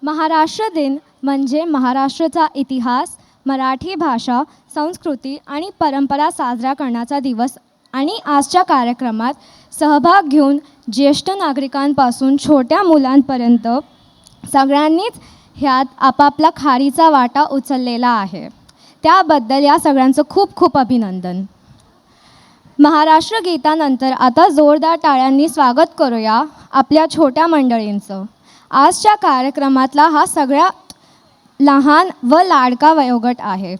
महाराष्ट्र दिन म्हणजे महाराष्ट्राचा इतिहास, मराठी भाषा, संस्कृती आणि परंपरा साजरा करण्याचा दिवस आणि आजच्या कार्यक्रमात सहभाग घेऊन ज्येष्ठ नागरिकांपासून छोट्या मुलांपर्यंत सगळ्यांनीच ह्यात आपापला खारीचा वाटा उचललेला आहे. त्याबद्दल या सगळ्यांचं खूप खूप अभिनंदन. महाराष्ट्र गीतानंतर आता जोरदार टाळ्यांनी स्वागत करूया आपल्या छोट्या मंडळींचं. आजच्या कार्यक्रमातला हा सगळ्यात लहान व लाडका वयोगट आहे.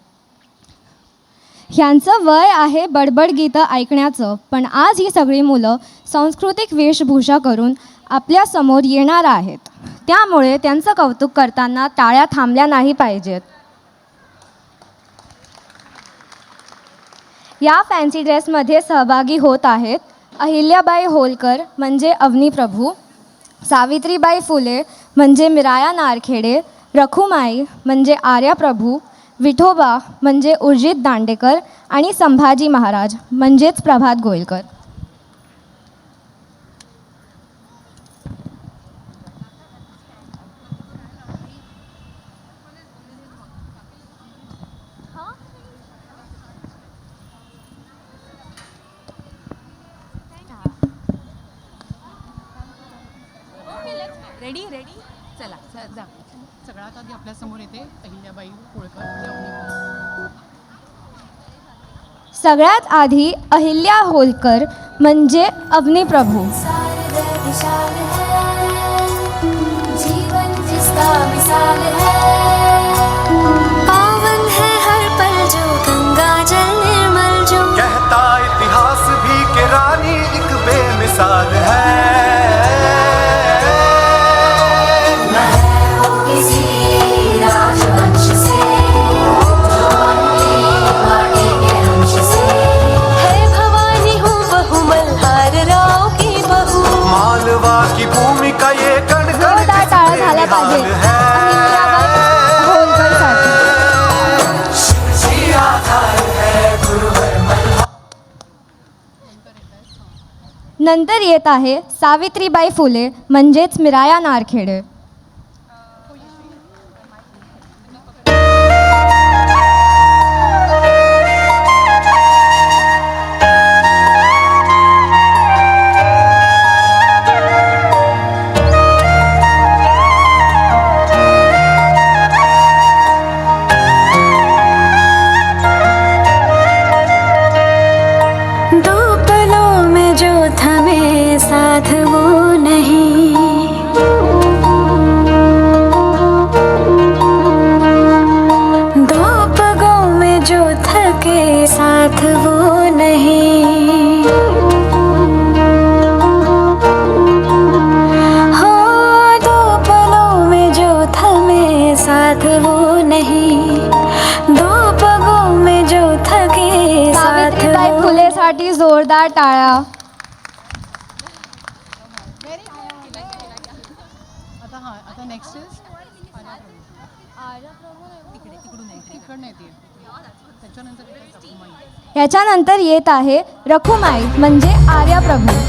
ह्यांचं वय आहे बडबड गीतं ऐकण्याचं, पण आज ही सगळी मुलं सांस्कृतिक वेशभूषा करून आपल्यासमोर येणार आहेत. त्यामुळे त्यांचं कौतुक करताना टाळ्या थांबल्या नाही पाहिजेत. या फॅन्सी ड्रेसमध्ये सहभागी होत आहेत अहिल्याबाई होलकर म्हणजे अवनी प्रभू, सावित्रीबाई फुले म्हणजे मिराया नारखेडे, रखुमाई म्हणजे आर्या प्रभू, विठोबा म्हणजे उर्जित दांडेकर आणि संभाजी महाराज म्हणजेच प्रभात गोलकर. रेडी रेडी चला जा. सगळ्यात आधी आपल्यासमोर येते अहिल्याबाई होळकर. सगळ्यात आधी अहिल्या होलकर म्हणजे अवनी प्रभू. कहता इतिहास भी कि रानी एक बेमिसाल है. मालवा की भूमिका ये कण कण टाळा झाला पाहिजे नंतर येत आहे सावित्रीबाई फुले म्हणजेच मिराया नारखेडे. सावित्रीबाई फुलेसाठी जोरदार टाळ्या. आता नेक्स्ट इज तिकडून येते. याच्यानंतर येत आहे रखुमाई म्हणजे आर्या प्रभू.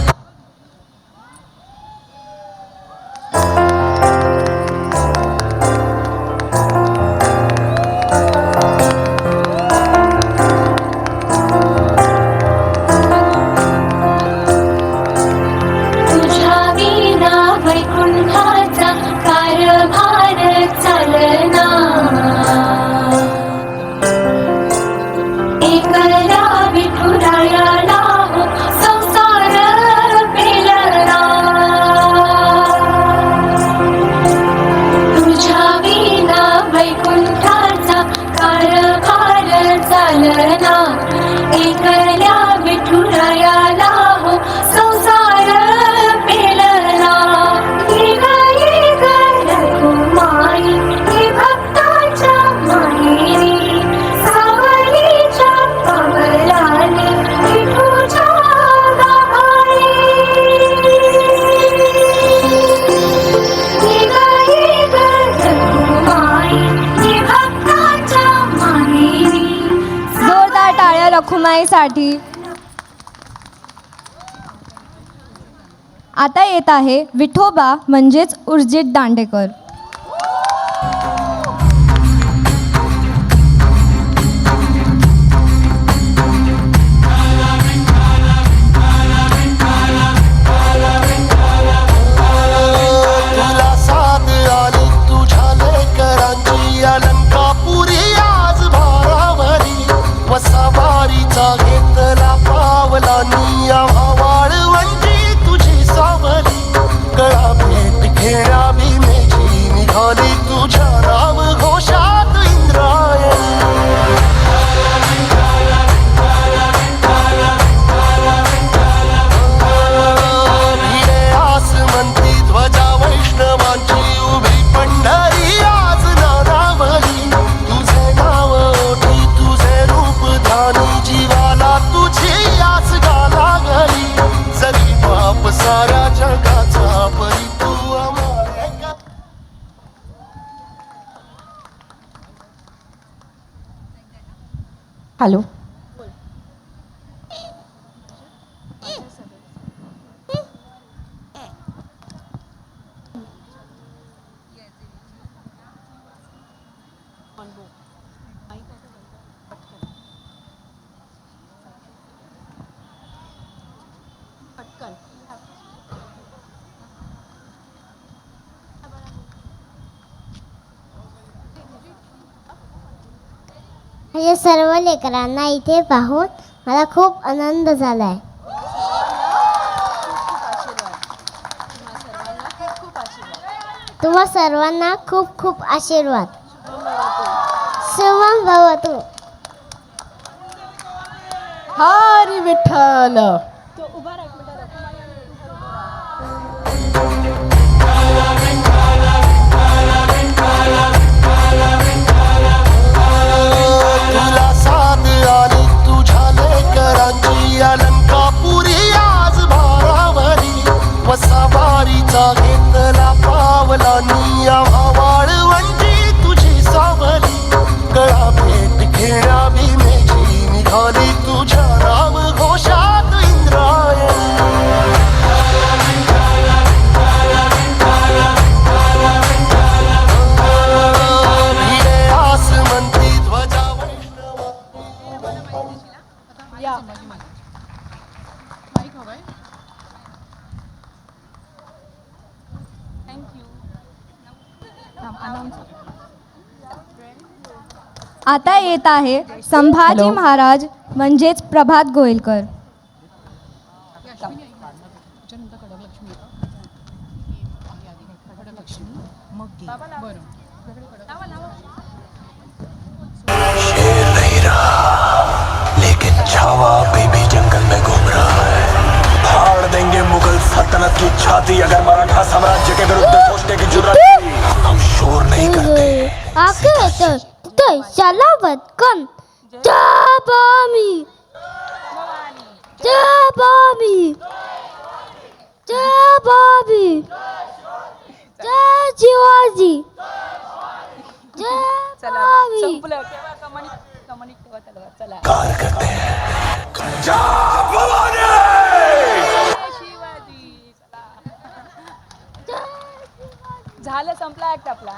रखुमाईसाठी. आता येत आहे विठोबा म्हणजेच उर्जित दांडेकर. तुला साथ आली तुझ्या लेकरांची अलंकापुरी आज भारावरी वसावारीचा घेतला पावलांनी आम्हा वाळवंटी तुझी सावली कळा भेट घेण्या भीमेची निघाली तुझ्या नाम घोषात इंद्रायणी भिडे आसमंती ध्वजा वैष्णवांची उभी पंढरी आज नानावली तुझे नाव ओठी तुझे रूप ध्यानी जीवाला तुझी आस गाला गली जरी बाप साऱ्या जगाचा परी तू आम्हाला एका हॅलो या सर्व लेकरांना इथे पाहून मला खूप आनंद झालाय. तुम्हा सर्वांना खूप खूप आशीर्वाद. शुभम भवतु. हरी विठ्ठल. तुला साथ आली तुझ्या लेकरांची अलंकापुरी आज भारावरी वसावारीचा घेतला पावलांनी आम्हा वाळवंटी तुझी सावली कळा भेट घेण्या भीमेची निघाली तुझ्या नाम घोषात इंद्रायणी भिडे आसमंती ध्वजा वैष्णवा संभाजी माईक हवाय. आता येत आहे संभाजी हॅलो. महाराज म्हणजेच प्रभात गोयलकर. ही अश्विनी आई त्याच्यानंतर कडकलक्ष्मी येतं. ही आहे आधी कडकलक्ष्मी मग बरं शेर नहीं रहा लेकिन छावा अभी भी जंगल में घूम रहा है. फाड़ देंगे मुगल सल्तनत की छाती अगर मराठा साम्राज्य के विरुद्ध सोचने की जरूरत थी. हम शोर नहीं करते. आके तिथे शालावत कन जाबामी जाबामी जाबामी जय शिवाजी जय बाबी. कार करते हैं. जा भवानी. झालं, संपला ऍक्ट आपला.